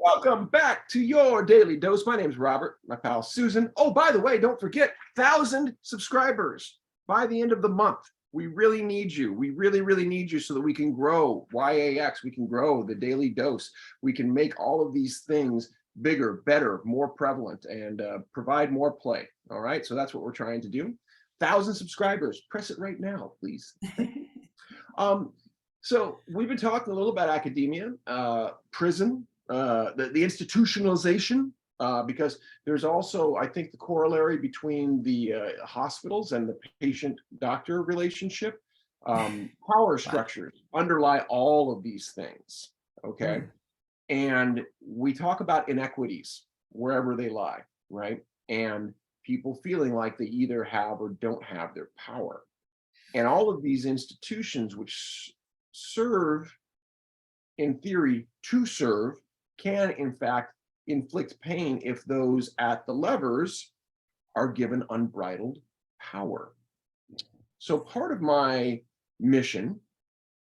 Welcome back to your daily dose. My name's Robert, my pal Susan. Oh, by the way, don't forget 1,000 subscribers by the end of the month. We really need you. We really need you so that we can grow YAX. We can grow the daily dose. We can make all of these things bigger, better, more prevalent, and provide more play. All right. So that's what we're trying to do. 1,000 subscribers. Press it right now, please. Um, so we've been talking a little about academia, prison, the institutionalization, because there's also, I think, the corollary between the hospitals and the patient-doctor relationship. Power Wow. structures underlie all of these things, okay? Mm. And we talk about inequities wherever they lie, right? And people feeling like they either have or don't have their power. And all of these institutions which serve, in theory, to serve, can in fact inflict pain if those at the levers are given unbridled power. So part of my mission,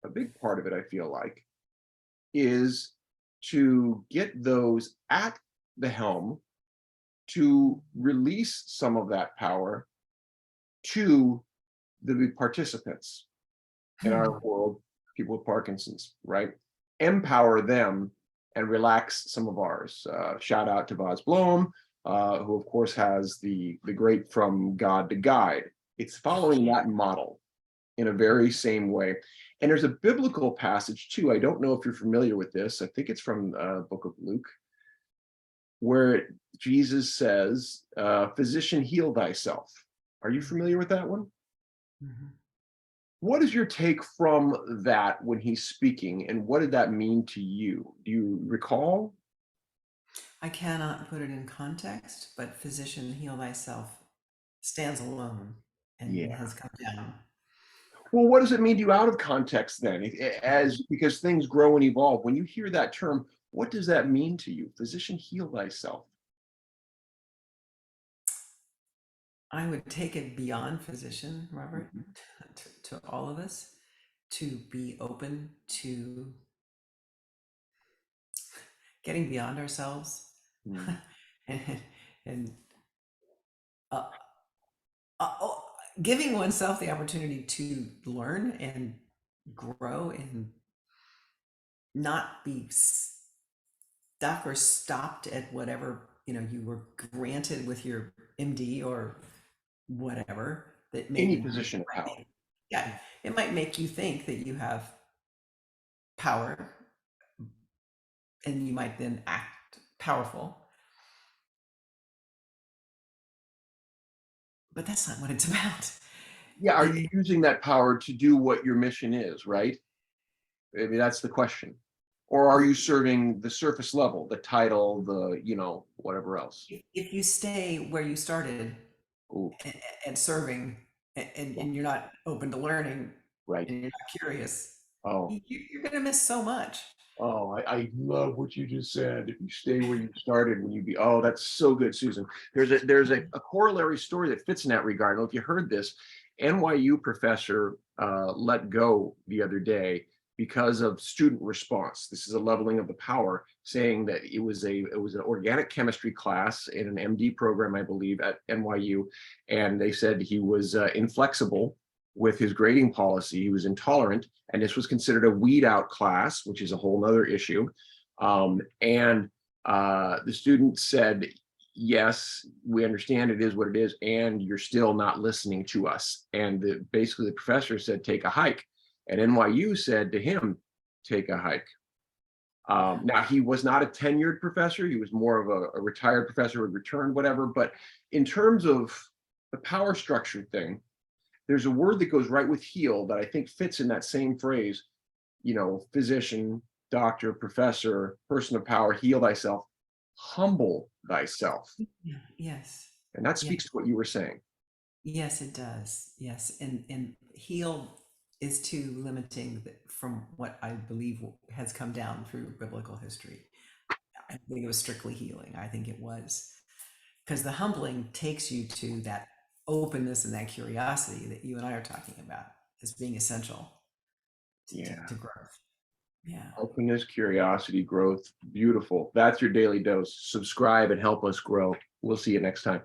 a big part of it, I feel like, is to get those at the helm to release some of that power to the participants in our world, people with Parkinson's, right? Empower them and relax some of ours. Shout out to Vaz Blom, who of course has the great From God to Guide. It's following that model in a very same way. And there's a biblical passage too. I don't know if you're familiar with this. I think it's from book of Luke, where Jesus says, physician, heal thyself. Are you familiar with that one? Mhm. What is your take from that when he's speaking, and what did that mean to you? Do you recall? I cannot put it in context, but physician, heal thyself stands alone and Yeah. has come down. Well, what does it mean to you out of context then? As because things grow and evolve, when you hear that term, what does that mean to you? Physician, heal thyself. I would take it beyond physician, Robert, Mhm. to all of us, to be open to getting beyond ourselves Mm. and, and uh, oh, giving oneself the opportunity to learn and grow and not be stuck or stopped at whatever you were granted with your MD or whatever that Any maybe position of power. yeah, it might make you think that you have power and you might then act powerful, but that's not what it's about. Yeah, are you It, using that power to do what your mission is, right? I mean, that's the question. Or are you serving the surface level, the title, whatever else? if you stay where you started Ooh, and serving and, yeah, and you're not open to learning right. and you're not curious, Oh, you're going to miss so much. Oh, I love what you just said. If you stay where you started, when you be, oh, that's so good, Susan. There's a corollary story that fits in that regard. I don't know if you heard this. NYU professor let go the other day because of student response. This is a leveling of the power, saying that it was an organic chemistry class in an MD program, I believe, at NYU, and they said he was inflexible with his grading policy. He was intolerant, and this was considered a weed out class, which is a whole other issue. And the student said, yes, we understand it is what it is, and you're still not listening to us. And basically the professor said, take a hike. And NYU said to him, take a hike. Now, he was not a tenured professor. He was more of a retired professor who had returned, whatever. But in terms of the power structure thing, there's a word that goes right with heal that I think fits in that same phrase, physician, doctor, professor, person of power, heal thyself, humble thyself. Yeah. Yes. And that Yeah. speaks to what you were saying. Yes, it does. Yes, and heal is too limiting from what I believe has come down through biblical history. I think it was strictly healing. I think it was because the humbling takes you to that openness and that curiosity that you and I are talking about as being essential to Yeah. growth. Yeah. Openness, curiosity, growth. Beautiful. That's your daily dose. Subscribe and help us grow. We'll see you next time.